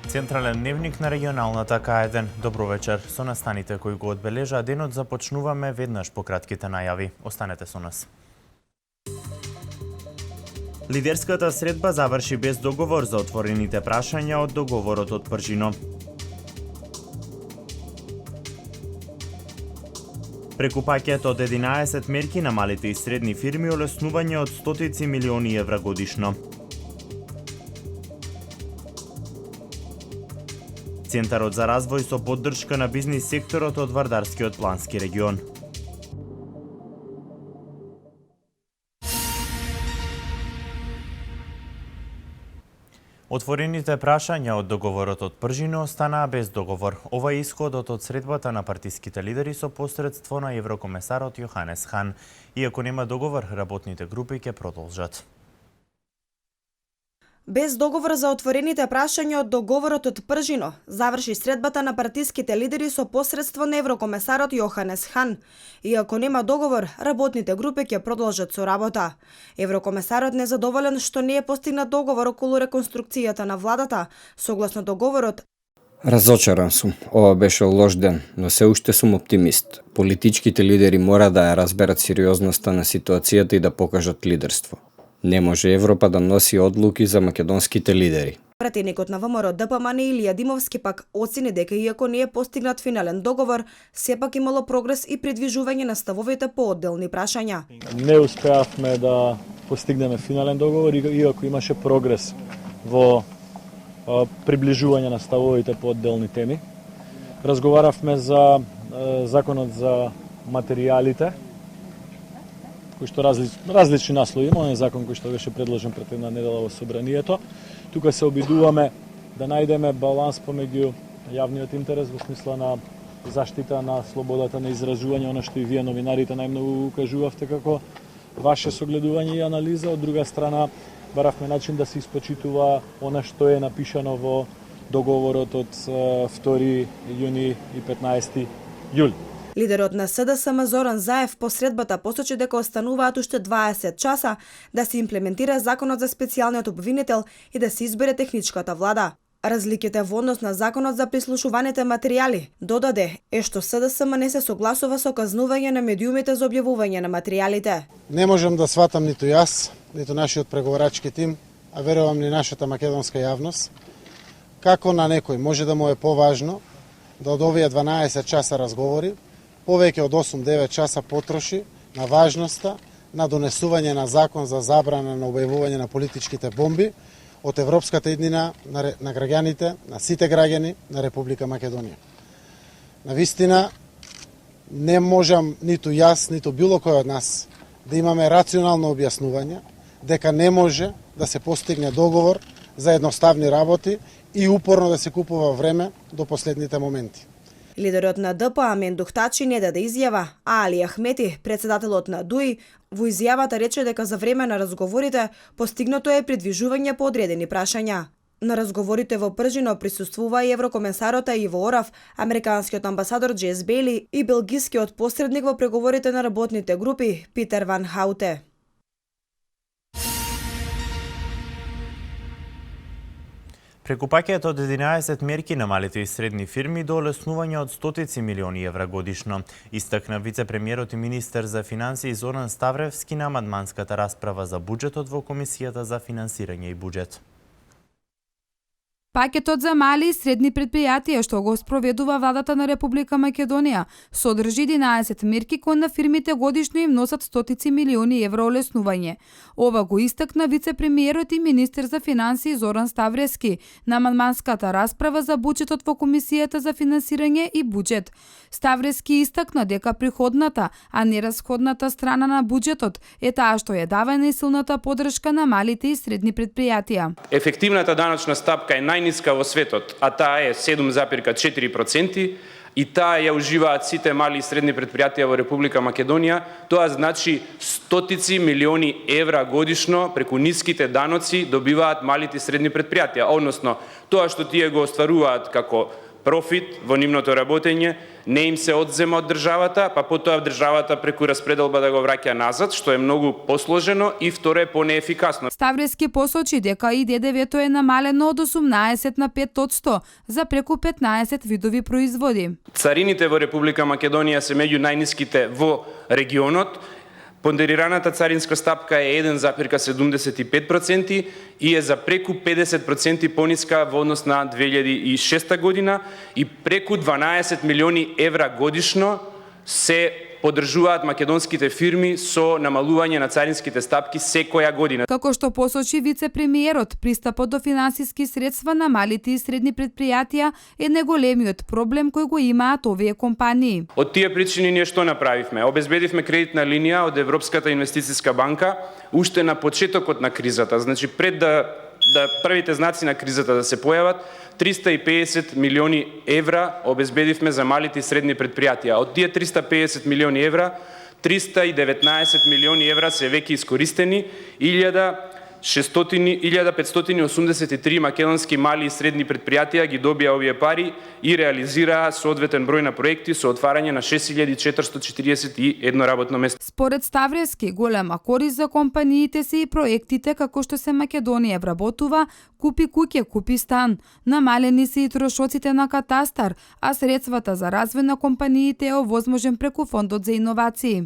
Централен дневник на регионалната К1. Добро вечер. Со настаните кои го одбележа денот започнуваме веднаш по кратките најави. Останете со нас. Лидерската средба заврши без договор за отворените прашања од договорот од Пржино. Преку пакет од 11 мерки на малите и средни фирми олеснување од стотици милиони евра годишно. Центарот за развој со поддршка на бизнис секторот од Вардарскиот плански регион. Отворените прашања од договорот од Пржино останаа без договор. Ова е исходот од средбата на партиските лидери со посредство на еврокомесарот Јоханес Хан. Иако нема договор, работните групи ќе продолжат. Без договор за отворените прашања од договорот од Пржино заврши средбата на партиските лидери со посредство на еврокомесарот Јоханес Хан. Иако нема договор, работните групи ќе продолжат со работа. Еврокомесарот незадоволен што не е постигнат договор околу реконструкцијата на владата. Согласно договорот, Разочаран сум. Ова беше лош ден, но се уште сум оптимист. Политичките лидери мора да ја разберат сериозноста на ситуацијата и да покажат лидерство. Не може Европа да носи одлуки за македонските лидери. Пратеникот на ВМРО ДПМН Илија Димовски пак оцени дека иако не е постигнат финален договор, сепак имало прогрес и придвижување на ставовите по одделни прашања. Не успеавме да постигнеме финален договор, иако имаше прогрес во приближување на ставовите по одделни теми. Разговаравме за законот за материјалите, кој што различни наслови има, закон кој што беше предложен пред една недела во собранието. Тука се обидуваме да најдеме баланс помеѓу јавниот интерес во смисла на заштита на слободата на изразување, она што и вие новинарите најмногу укажувавте како ваше согледување и анализа. Од друга страна, баравме начин да се испочитува она што е напишано во договорот од 2 јуни и 15 јули. Лидерот на СДСМ Зоран Заев по средбата посочи дека остануваат уште 20 часа да се имплементира законот за специјалниот обвинител и да се избере техничката влада. Разликите во однос на законот за прислушуваните материјали додаде е што СДСМ не се согласува со казнување на медиумите за објавување на материјалите. Не можам да сватам ниту јас, ниту нашиот преговарачки тим, а верувам ни нашата македонска јавност, како на некој може да му е поважно да од овие 12 часа разговори повеќе од 8-9 часа потроши на важноста на донесување на закон за забрана на објавување на политичките бомби од европската иднина на граѓаните, на сите граѓани на Република Македонија. Навистина, не можам ниту јас, ниту било кој од нас да имаме рационално објаснување дека не може да се постигне договор за едноставни работи и упорно да се купува време до последните моменти. Лидерот на ДП Мендух Тачи не даде изјава, а Али Ахмети, председателот на ДУИ, во изјавата рече дека за време на разговорите постигнато е придвижување по одредени прашања. На разговорите во Пржино присуствува и еврокомесарот Иво Орав, американскиот амбасадор Джес Бейли и белгискиот посредник во преговорите на работните групи Питер Ван Хауте. Преку пакет од 11 мерки на малите и средни фирми до олеснување од стотици милиони евра годишно, истакна вице-премиерот и министер за финансии Зоран Ставревски на амандманската расправа за буџетот во Комисијата за финансирање и буџет. Пакетот за мали и средни предпријатија што го спроведува владата на Република Македонија содржи 11 мерки кои на фирмите годишно им носат стотици милиони евра олеснување. Ова го истакна вице-премиерот и министер за финансии Зоран Ставревски на амандманската расправа за буџетот во Комисијата за финансирање и буџет. Ставревски истакна дека приходната, а не расходната страна на буџетот е таа што ја дава најсилната поддршка на малите и средни предпријатија. Ефективната даночна стапка е најниска во светот, а таа е 7,4%, и таа ја уживаат сите мали и средни предпријатија во Република Македонија. Тоа значи стотици милиони евра годишно преку ниските даноци добиваат малите и средни предпријатија, односно тоа што тие го остваруваат како профит во нивното работење, не им се одзема од државата, па потоа државата преку распределба да го враќа назад, што е многу посложено и второ е понеефикасно. Ставрески посочи дека и ДДВ-то е намалено од 18 на 5% за преку 15 видови производи. Царините во Република Македонија се меѓу најниските во регионот. Понderираната царинска стапка е 1,75% и е за преку 50% пониска во однос на 2006 година и преку 12 милиони евра годишно се поддржуваат македонските фирми со намалување на царинските стапки секоја година. Како што посочи вице-премиерот, пристапот до финансиски средства на малите и средни предпријатија е најголемиот проблем кој го имаат овие компании. Од тие причини ние што направивме? Обезбедивме кредитна линија од Европската инвестициска банка уште на почетокот на кризата, значи пред да првите знаци на кризата да се појават, 350 милиони евра обезбедивме за малите и средни предпријатија. Од тие 350 милиони евра, 319 милиони евра се веќе искористени, 1583 македонски мали и средни предпријатија ги добија овие пари и реализираа соодветен број на проекти со отварање на 6441 работно место. Според Ставрески, голема корист за компаниите се и проектите како што се Македонија вработува Купи куќе, купи стан. Намалени се и трошоците на катастар, а средствата за развој на компаниите е овозможен преку Фондот за иновации.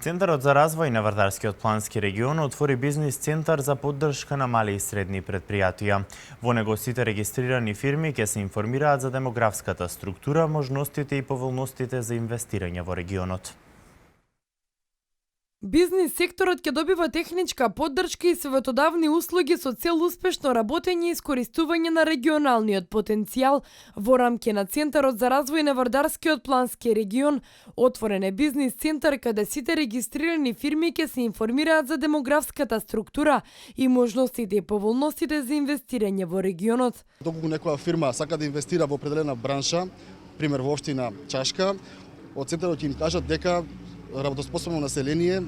Центарот за развој на Вардарскиот плански регион отвори бизнис центар за поддршка на мали и средни предпријатија. Во него сите регистрирани фирми ќе се информираат за демографската структура, можностите и поволностите за инвестирање во регионот. Бизнис секторот ќе добива техничка поддршка и советодавни услуги со цел успешно работење и искористување на регионалниот потенцијал во рамки на Центарот за развој на Вардарскиот плански регион. Отворен е бизнис центар каде сите регистрирани фирми ќе се информираат за демографската структура и можностите и поволностите за инвестирање во регионот. Доколку некоја фирма сака да инвестира во определена бранша, пример во општина Чашка, од центарот ќе им кажат дека работоспособно население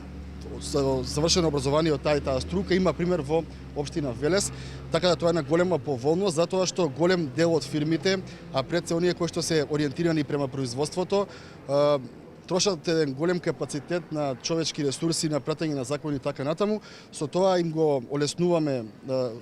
со завршено образование од таа струка има пример во општина Велес, така да тоа е една голема поволност затоа што голем дел од фирмите, а пред се оние кои што се ориентирани према производството, трошат еден голем капацитет на човечки ресурси, на пратење на закони и така натаму. Со тоа им го олеснуваме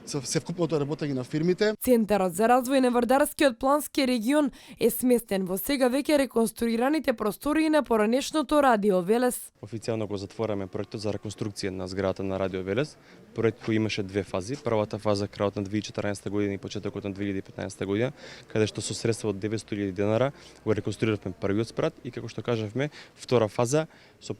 севкупното работење на фирмите. Центарот за развој на Вардарскиот плански регион е сместен во сега веќе реконструираните простории на поранешното Радио Велес. Официјално го затвораме проектот за реконструкција на зградата на Радио Велес. Проект кој имаше две фази. Првата фаза крајот на 2014 година и почетокот на 2015 година, каде што со средства од 900.000 денара го реконструиравме првиот спрат и како што кажавме, втора фаза со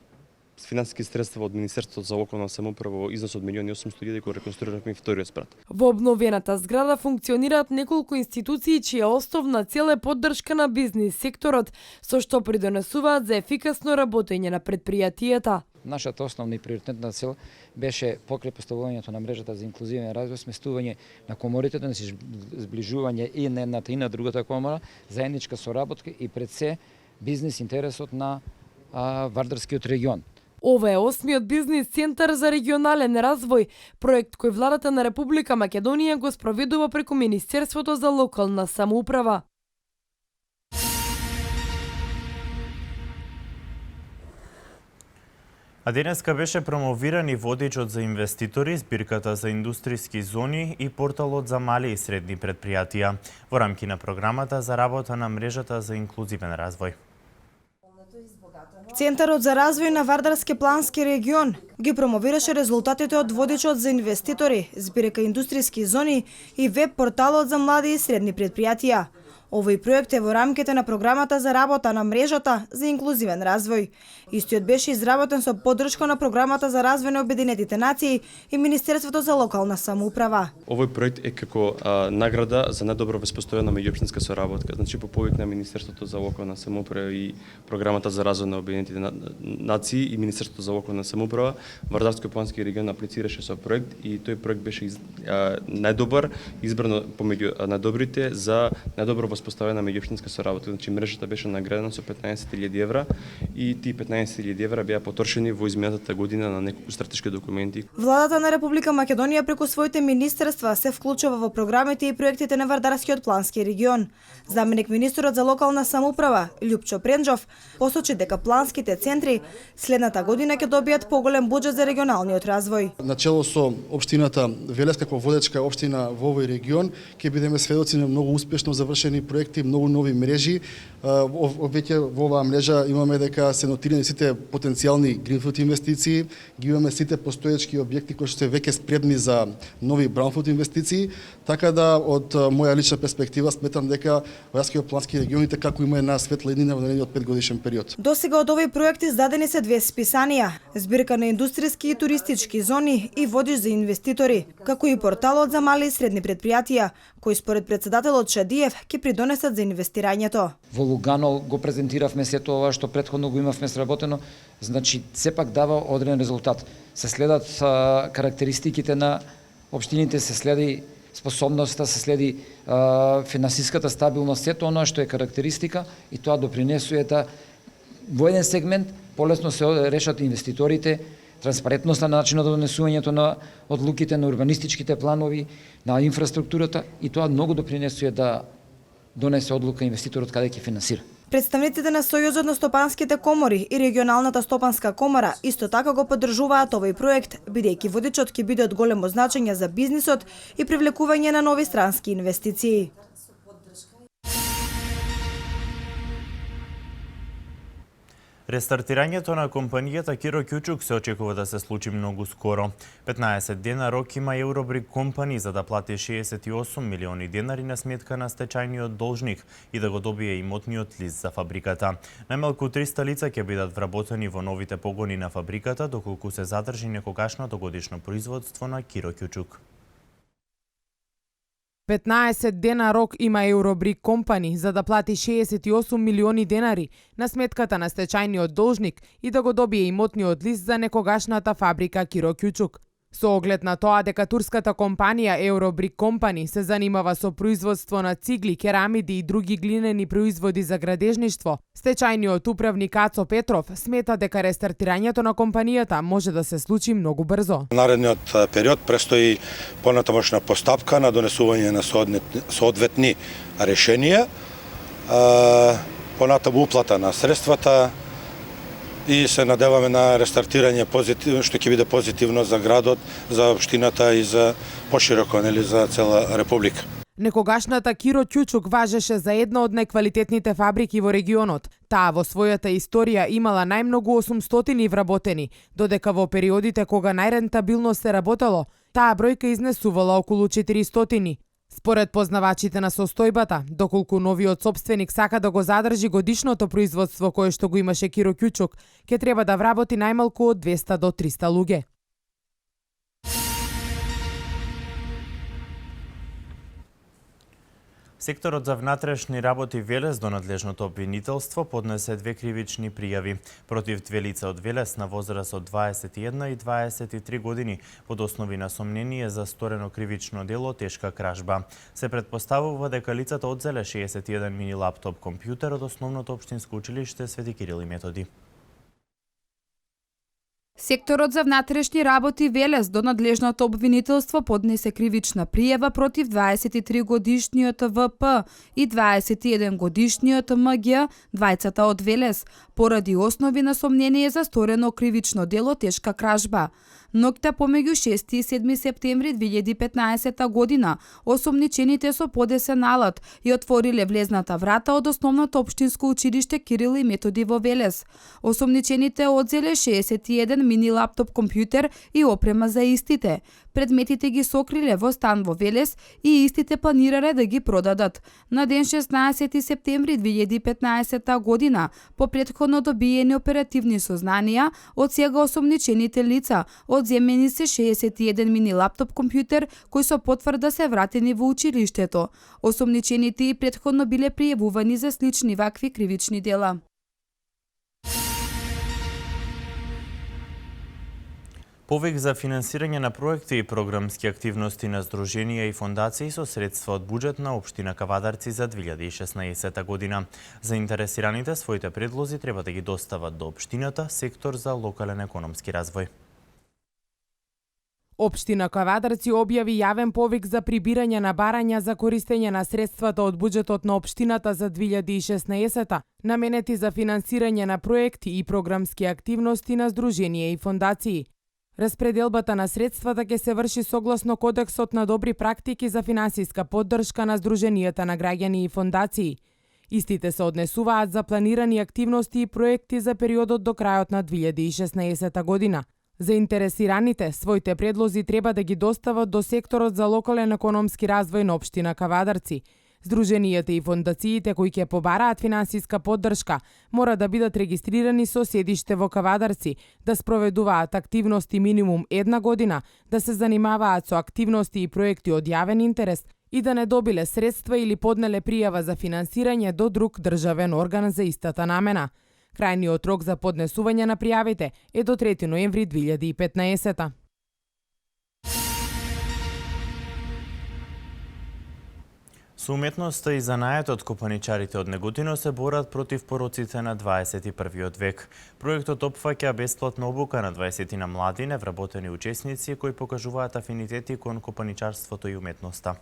финансиски средства од Министерството за локална самоуправа во износ од 1.800.000 го реконструиравме и вториот спрат. Во обновената зграда функционираат неколку институции чија основна цел е поддршка на бизнис секторот, со што придонесуваат за ефикасно работење на предпријатијата. Нашата основна и приоритетна цел беше покрај поставувањето на мрежата за инклузивен развој, сместување на коморите, да се зближување и на едната и на другата комора, заедничка соработка и пред се бизнис интересот на Вардарскиот регион. Ова е 8-миот бизнис центар за регионален развој, проект кој владата на Република Македонија го спроведува преку Министерството за локална самоуправа. А денеска беше промовиран и водичот за инвеститори, збирката за индустријски зони и порталот за мали и средни предпријатија во рамки на програмата за работа на мрежата за инклузивен развој. Центарот за развој на Вардарски плански регион ги промовираше резултатите од водичот за инвеститори, збирка индустријски зони и веб порталот за млади и средни предпријатија. Овој проект е во рамките на програмата за работа на мрежата за инклузивен развој. Истиот беше изработен со поддршка на програмата за развој на Обединетите нации и Министерството за локална самоуправа. Овој проект е како награда за најдобро воспоставена меѓуопштинска соработка. Значи по повик на Министерството за локална самоуправа и програмата за развој на Обединетите нации и Министерството за локална самоуправа, Вардарскиот плански регион аплицираше со проект и тој проект беше најдобар, избрано помеѓу најдобрите за најдобро воспоставена успоставена меѓуопштинска соработка. Значи мрежата беше наградена со 15.000 евра и тие 15.000 евра беа потрошени во изминатата година на неколку стратешки документи. Владата на Република Македонија преку своите министерства се вклучува во програмите и проектите на Вардарскиот плански регион. Заменик министерот за локална самоуправа Љупчо Пренџов посочи дека планските центри следната година ќе добијат поголем буџет за регионалниот развој. Начело со општината Велес како водечка општина во овој регион ќе бидеме сведоци на многу успешно завршени проекти, многу нови мрежи. Веќе во оваа мрежа имаме дека се нотирани сите потенцијални гринфилд инвестиции, ги имаме сите постоечки објекти кои што се веќе спремни за нови браунфилд инвестиции, така да од моја лична перспектива сметам дека Вардарскиот плански регион како има една светла иднина во наредниот 5-годишен период. Досега од овој проект издадени се 2 списанија, збирка на индустријски и туристички зони и водиш за инвеститори, како и порталот за мали и средни предпријатија, кои според председателот Шадиев ќе придонесат за инвестирањето. Во Лугано го презентиравме сето ова што претходно го имавме сработено, значи сепак дава одреден резултат. Се следат карактеристиките на општините, се следи способноста, се следи финансиската стабилност, сето оно што е карактеристика и тоа допринесува да во еден сегмент полесно се решат инвеститорите, транспарентноста на начинот на донесувањето на одлуките, на урбанистичките планови, на инфраструктурата и тоа многу допринесува да донесе одлука инвеститорот каде ќе финансира. Представниците на Сојузот на стопанските комори и регионалната стопанска комора исто така го поддржуваат овој проект, бидејќи водичот ќе биде од големо значење за бизнисот и привлекување на нови странски инвестиции. Рестартирањето на компанијата Киро Кјучук се очекува да се случи многу скоро. 15 дена рок има Eurobrik компани за да плати 68 милиони денари на сметка на стечајниот должник и да го добие имотниот лист за фабриката. Најмалку 300 лица ќе бидат вработени во новите погони на фабриката, доколку се задржи некогашното годишно производство на Киро Кјучук. 15 дена рок има Eurobrik компани за да плати 68 милиони денари на сметката на стечајниот должник и да го добие имотниот лист за некогашната фабрика Киро Кјучук. Со оглед на тоа дека турската компанија Eurobrik компани се занимава со производство на цигли, керамиди и други глинени производи за градежништво, стечајниот управник Ацо Петров смета дека рестартирањето на компанијата може да се случи многу брзо. Наредниот период престои понатамошна постапка на донесување на соодветни решенија, понатаму уплата на средствата, и се надеваме на рестартирање што ќе биде позитивно за градот, за општината и за пошироко, нели, за цела република. Некогашната Киро Кјучук важеше за една од најквалитетните фабрики во регионот. Таа во својата историја имала најмногу 800 вработени, додека во периодите кога најрентабилно се работело, таа бројка изнесувала околу 400. Според познавачите на состојбата, доколку новиот сопственик сака да го задржи годишното производство кое што го имаше Киро Кјучук, ќе треба да вработи најмалку од 200 до 300 луѓе. Секторот за внатрешни работи Велес до надлежното обвинителство поднесе 2 кривични пријави против 2 лица од Велес на возраст од 21 и 23 години под основи на сомнение за сторено кривично дело тешка кражба. Се претпоставува дека лицата одзеле 61 мини лаптоп компјутер од основното општинско училиште Свети Кирил и Методи. Секторот за внатрешни работи Велес до надлежното обвинителство поднесе кривична пријава против 23 годишниот ВП и 21 годишниот МГ, двајцата од Велес, поради основи на сомнение за сторено кривично дело тешка кражба. Ноќта помеѓу 6 и 7 септември 2015 година, осомничените со подесен налог и отвориле влезната врата од основното општинско училиште Кирил и Методи во Велес. Осомничените одзеле 61 мини лаптоп компјутер и опрема за истите. Предметите ги сокриле во стан во Велес и истите планирале да ги продадат. На ден 16 септември 2015 година, по претходно добиени оперативни сознанија, од сега осомничените лица одземени се 61 мини лаптоп компјутер кои со потврда се вратени во училиштето. Осомничените и претходно биле пријавувани за слични вакви кривични дела. Повик за финансирање на проекти и програмски активности на здруженија и фондации со средства од буџет на општина Кавадарци за 2016 година. Заинтересираните своите предлози треба да ги достават до општината, сектор за локален економски развој. Општина Кавадарци објави јавен повик за прибирање на барања за користење на средствата од буџетот на општината за 2016, наменети за финансирање на проекти и програмски активности на здруженија и фондации. Распределбата на средствата ќе се врши согласно Кодексот на добри практики за финансиска поддршка на здруженијата на граѓани и фондации. Истите се однесуваат за планирани активности и проекти за периодот до крајот на 2016 година. Заинтересираните своите предлози треба да ги достават до секторот за локален економски развој на општина Кавадарци. Здруженијата и фондациите кои ќе побараат финансиска поддршка мора да бидат регистрирани со седиште во Кавадарци, да спроведуваат активности минимум 1 година, да се занимаваат со активности и проекти од јавен интерес и да не добиле средства или поднеле пријава за финансирање до друг државен орган за истата намена. Крајниот рок за поднесување на пријавите е до 3 ноември 2015. Со уметноста и занаетот копаничарите од Неготино се борат против пороците на 21 век. Проектот опфаќа бесплатна обука на 20 на млади невработени учесници кои покажуваат афинитети кон копаничарството и уметноста.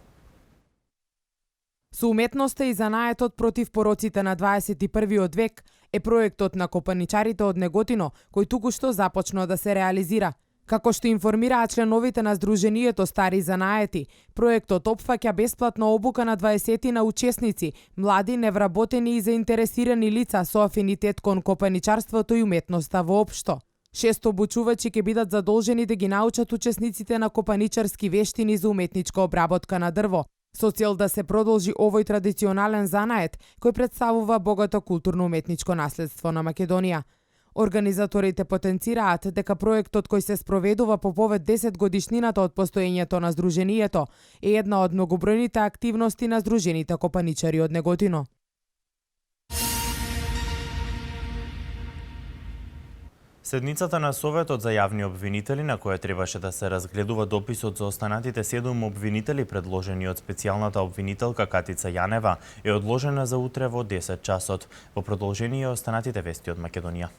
Со уметноста и занаетот против пороците на 21 век е проектот на копаничарите од Неготино, кој туку-што започна да се реализира. Како што информираат членовите на Здруженијето Стари занаети, проектот опфаќа бесплатна обука на 20 на учесници, млади, невработени и заинтересирани лица со афинитет кон копаничарството и уметноста воопшто. 6 обучувачи ќе бидат задолжени да ги научат учесниците на копаничарски вештини за уметничка обработка на дрво, со цел да се продолжи овој традиционален занает кој представува богато културно-уметничко наследство на Македонија. Организаторите потенцираат дека проектот кој се спроведува по повод 10 годишнината од постоењето на Здруженијето е една од многобројните активности на здружените копаничари од Неготино. Седницата на Советот за јавни обвинители, на која требаше да се разгледува дописот за останатите 7 обвинители предложени од специјалната обвинителка Катица Јанева, е одложена за утре во 10 часот. Во продолжение останатите вести од Македонија.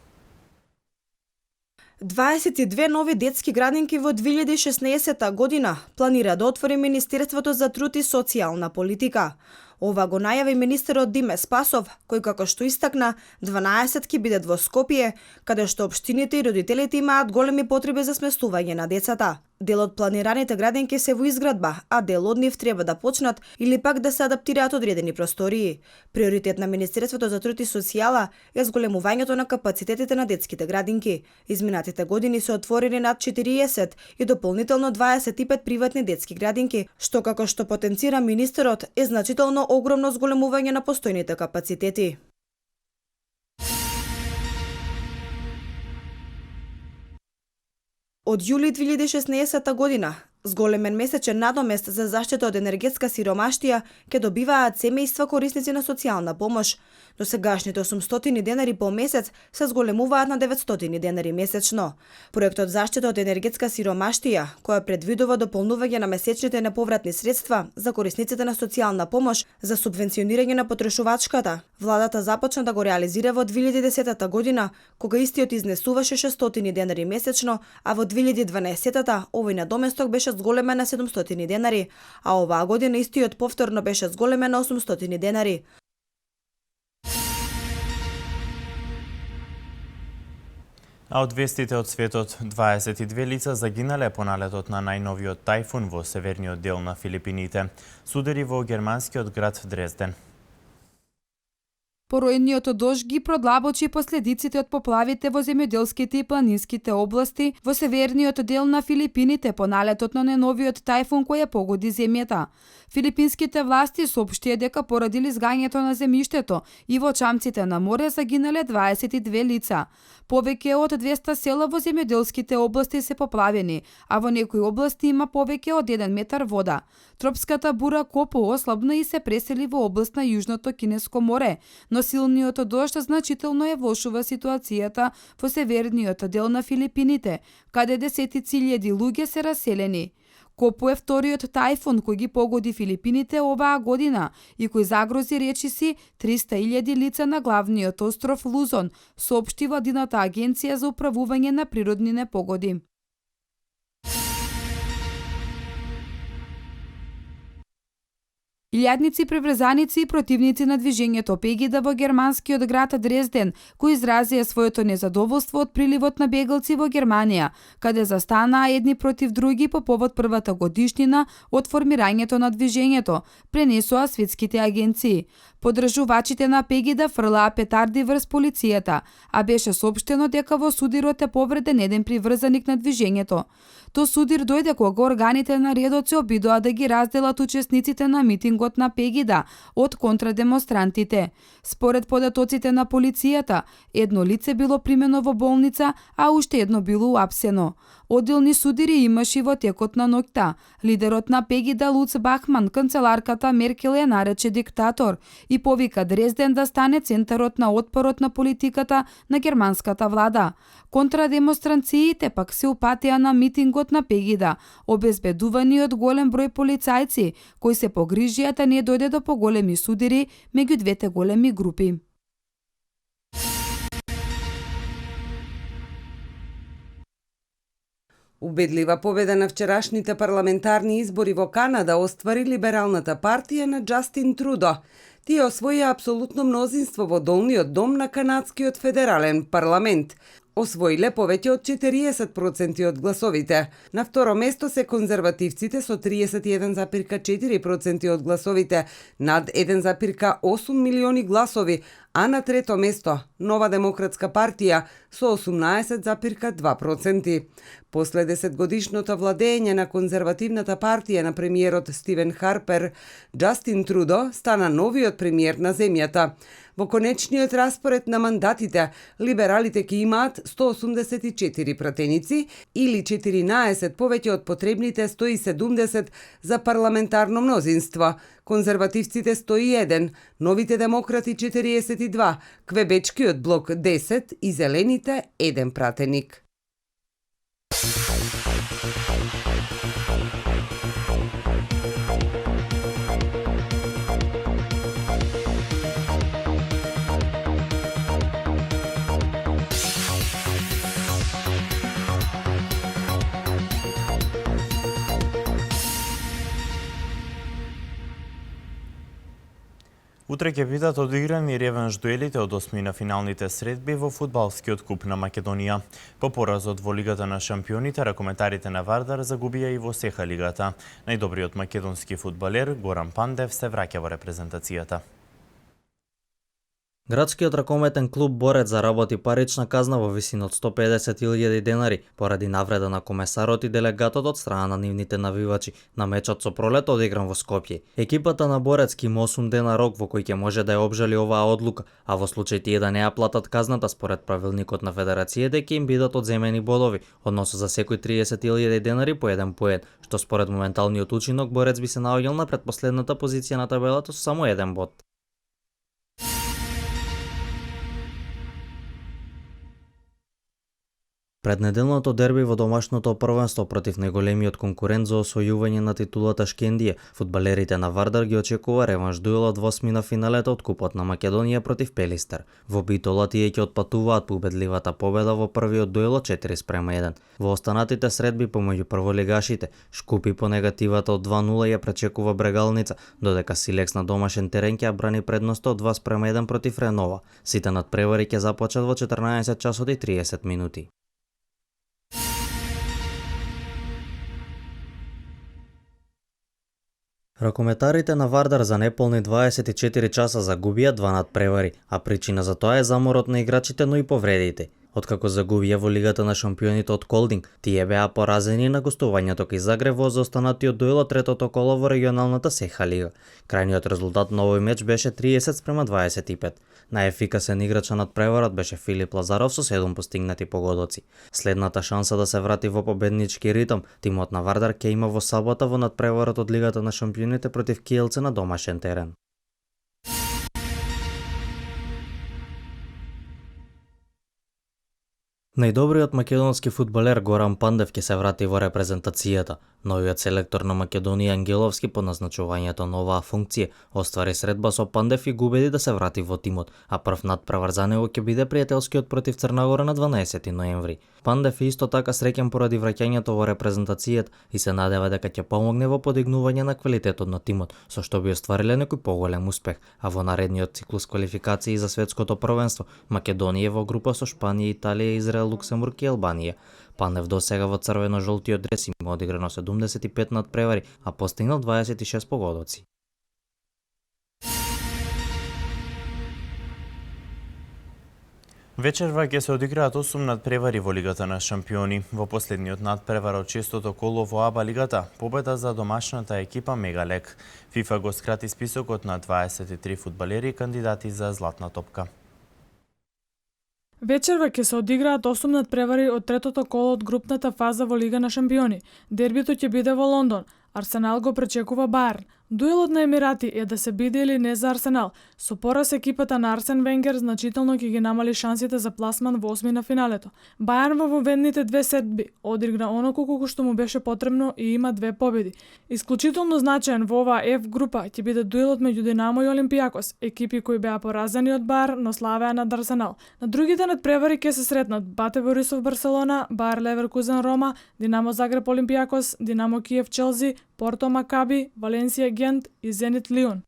22 нови детски градинки во 2016 година планира да отвори Министерството за труд и социјална политика. Ова го најави министерот Диме Спасов, кој како што истакна, 12 ќе бидат во Скопје, каде што општините и родителите имаат големи потреби за сместување на децата. Дел од планираните градинки се во изградба, а дел од нив треба да почнат или пак да се адаптираат одредени простории. Приоритет на Министерството за труд и социјала е зголемувањето на капацитетите на детските градинки. Изминатите години се отворени над 40 и дополнително 25 приватни детски градинки, што како што потенцира министерот е значително огромно зголемување на постојните капацитети. Од јули 2016 година, зголемен месечен надомест за заштита од енергетска сиромаштија ќе добиваат семејства корисници на социјална помош. До сегашните 800 денари по месец се зголемуваат на 900 денари месечно. Проектот заштита од енергетска сиромаштија, која предвидува дополнување на месечните неповратни средства за корисниците на социјална помош за субвенционирање на потрошувачката, владата започна да го реализира во 2010 година, кога истиот изнесуваше 600 денари месечно, а во 2012 овој надоместок беше зголемен на 700 денари, а оваа година истиот повторно беше зголемен на 800 денари. А од вестите од светот, 22 лица загинале по налетот на најновиот тајфун во северниот дел на Филипините. Судери во германскиот град Дрезден. Поројниот дожд ги продлабочи последиците од поплавите во земјоделските и планинските области во северниот дел на Филипините по налетот на најновиот тајфун кој ја погоди земјата. Филипинските власти соопштија дека поради лизгањето на земјиштето и во чамците на море загинале 22 лица. Повеќе од 200 села во земјоделските области се поплавени, а во некои области има повеќе од 1 метар вода. Тропската бура Копо ослабна и се пресели во област на Јужното Кинеско море, но Силниот дожд значително ја влошува ситуацијата во северниот дел на Филипините, каде десетици илјади луѓе се раселени. Копу е вториот тајфун кој ги погоди Филипините оваа година и кој загрози речиси 300.000 лица на главниот остров Лузон, соопшти владината агенција за управување на природни непогоди. Илјадници преврзаници и противници на движењето Пегида во германскиот град Дрезден, кои изразија своето незадоволство од приливот на бегалци во Германија, каде застанаа едни против други по повод првата годишнина од формирањето на движењето, пренесоа светските агенции. Подржувачите на Пегида фрлаа петарди врз полицијата, а беше соопштено дека во судирот е повреден еден приврзаник на движењето. Тој судир дојде кога органите на редот се обидоа да ги разделат учесниците на митингот на Пегида од контрадемонстрантите. Според податоците на полицијата, едно лице било примено во болница, а уште едно било уапсено. Одделни судири имаше во текот на ноќта. Лидерот на Пегида Луц Бахман канцеларката Меркел ја нарече диктатор и повика Дрезден да стане центарот на отпорот на политиката на германската влада. Контрадемонстрациите пак се упатија на митингот на Пегида, обезбедувани од голем број полицајци, кои се погрижија да не дојде до поголеми судири меѓу двете големи групи. Убедлива победа на вчерашните парламентарни избори во Канада оствари либералната партија на Џастин Трудо. Тие освоија апсолутно мнозинство во долниот дом на канадскиот федерален парламент. Освоиле повеќе од 40% од гласовите. На второ место се конзервативците со 31,4% од гласовите, над 1,8 милиони гласови, а на трето место Нова демократска партија со 18,2%. После 10-годишното владење на конзервативната партија на премиерот Стивен Харпер, Џастин Трудо стана новиот премиер на земјата. Во конечниот распоред на мандатите, либералите ќе имаат 184 пратеници или 14 повеќе од потребните 170 за парламентарно мнозинство, конзервативците 101, новите демократи 42, квебечкиот блок 10 и зелените 1 пратеник. Утре ќе бидат одиграни реванш дуелите од осмина финалните средби во фудбалскиот куп на Македонија. По поразот во Лигата на шампионите, ракометарите на Вардар загубија и во СЕХА лигата. Најдобриот македонски фудбалер Горан Пандев се враќа во репрезентацијата. Градскиот ракометен клуб Борец заработи парична казна во висина од 150.000 денари поради навреда на комесарот и делегатот од страна на нивните навивачи на мечот со Пролет одигран во Скопје. Екипата на Борец ќе има 8 дена рок во кој ќе може да ја обжали оваа одлука, а во случај тие да не ја платат казната според правилникот на федерацијата ќе им бидат одземени бодови, односно за секој 30.000 денари по еден поен, што според моменталниот учинок Борец би се наоѓал на предпоследната позиција на табелата со само еден бод. Преднеделното дерби во домашното првенство против најголемиот конкурент за освојување на титулата Шкендија, фудбалерите на Вардар ги очекува реванш дуелот во осмина финалето од Купот на Македонија против Пелистер. Во Битола тие ќе отпатуваат по убедливата победа во првиот дуел 4:1. Во останатите средби помеѓу прволигашите, Шкупи по негативата од 2:0 ја пречекува Брегалница, додека Силекс на домашен терен ќе брани предноста од 2:1 против Ренова. Сите надпревари ќе започнат во 14 часот и 30 минути. Ракометарите на Вардар за неполни 24 часа загубија 2 надпревари, а причина за тоа е заморот на играчите, но и повредите. Откако загубија во Лигата на шампионите од Колдинг, тие беа поразени на гостувањето кај Загреб во заостанатиот дуел од третото коло во регионалната СЕХА лига. Крајниот резултат на овој меч беше 30:25. Најефикасен играч на надпреварот беше Филип Лазаров со 7 постигнати погодоци. Следната шанса да се врати во победнички ритм, тимот на Вардар ќе има во сабота во надпреварот од Лигата на шампионите против Киелце на домашен терен. Најдобриот македонски фудбалер Горан Пандев ќе се врати во репрезентацијата. Новиот селектор на Македонија Ангеловски по назначувањето на оваа функција оствари средба со Пандев и го убеди да се врати во тимот, а прв надпревар за него ќе биде пријателскиот против Црна Гора на 12 ноември. Пандев е исто така среќен поради враќањето во репрезентацијата и се надева дека ќе помогне во подигнување на квалитетот на тимот, со што би оствариле некој поголем успех, а во наредниот циклус квалификации за светското првенство Македонија е во група со Шпанија, Италија, Израел, Луксембург и Албанија. Пандев досега во црвено-жолтиот дрес има одиграно 75 надпревари, а постигнал 26 погодоци. Вечерва ќе се одиграат 8 надпревари во Лигата на шампиони. Во последниот надпревар од 6-тото коло во АБА Лигата, победа за домашната екипа Мегалек. ФИФА го скрати списокот на 23 фудбалери кандидати за златна топка. Вечерва ќе се одиграат 8 надпревари од третото коло од групната фаза во Лига на шампиони. Дербито ќе биде во Лондон. Арсенал го пречекува Баерн. Дуелот на Емирати е да се биде или не за Арсенал. Со пораз екипата на Арсен Венгер значително ќе ги намали шансите за пласман во осми на финалето. Баерн во воведните две сетби одигра оноку колку што му беше потребно и има 2 победи. Исклучително значаен во оваа F група ќе биде дуелот меѓу Динамо и Олимпијакос, екипи кои беа поразени од Баерн, но славеа над Арсенал. На другите надпревари ќе се сретнат Бате Борисов Барселона, Баер Леверкузен Рома, Динамо Загреб Олимпијакос, Динамо Киев Челси, Порто Макаби, Валенсија Гент и Зенит Лион.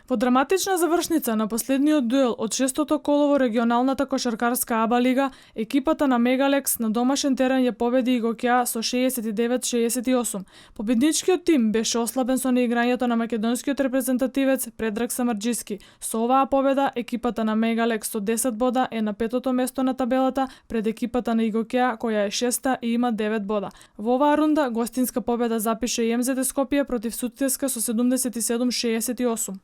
Во драматична завршница на последниот дуел од 6-тото коло во регионалната кошаркарска АБА лига, екипата на Мегалекс на домашен терен ја победи Игокеа со 69-68. Победничкиот тим беше ослабен со неиграњето на македонскиот репрезентативец Предраг Самарџиски. Со оваа победа екипата на Мегалекс со 10 бода е на 5-то место на табелата пред екипата на Игокеа која е 6-та и има 9 бода. Во оваа рунда гостинска победа запише и МЗД Скопје против Сутиска со 77-68.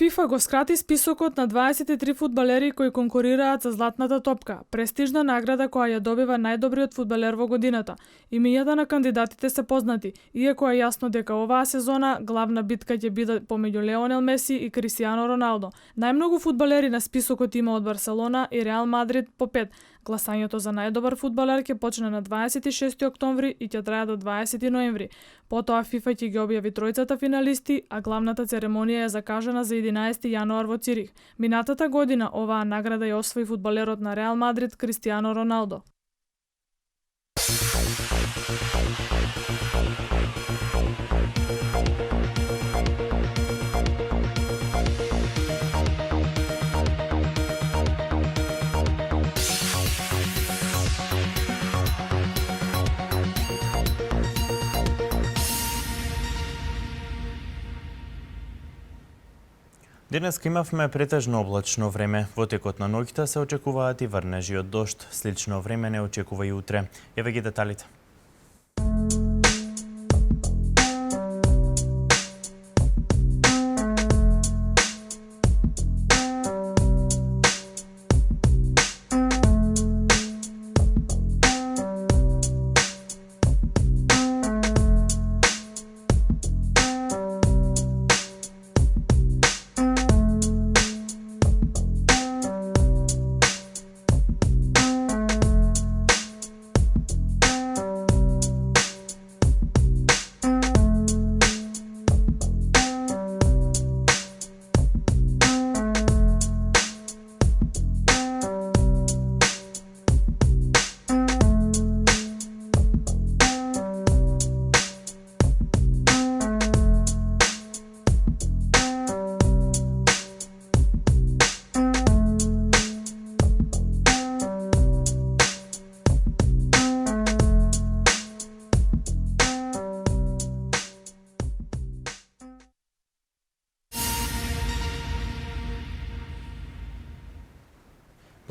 ФИФА го скрати списокот на 23 фудбалери кои конкурираат за златната топка, престижна награда која ја добива најдобриот фудбалер во годината. Имињата на кандидатите се познати, иако е јасно дека оваа сезона главна битка ќе биде помеѓу Леонел Меси и Кристијано Роналдо. Најмногу фудбалери на списокот има од Барселона и Реал Мадрид по 5. Гласањето за најдобар фудбалер ќе почне на 26 октомври и ќе трае до 20 ноември. Потоа ФИФА ќе ги објави тројцата финалисти, а главната церемонија е закажана за 11 јануар во Цирих. Минатата година оваа награда ја освои фудбалерот на Реал Мадрид Кристијано Роналдо. Денеска имавме претежно облачно време. Во текот на ноќта се очекуваат и врнежи од дожд. Слично време не очекува и утре. Еве ги деталите.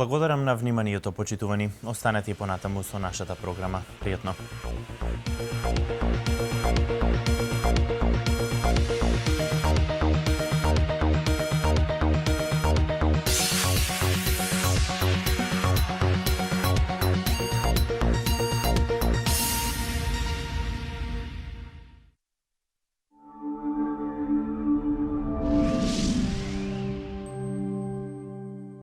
Благодарам на вниманието, почитувани. Останете и понатаму со нашата програма. Пријатно.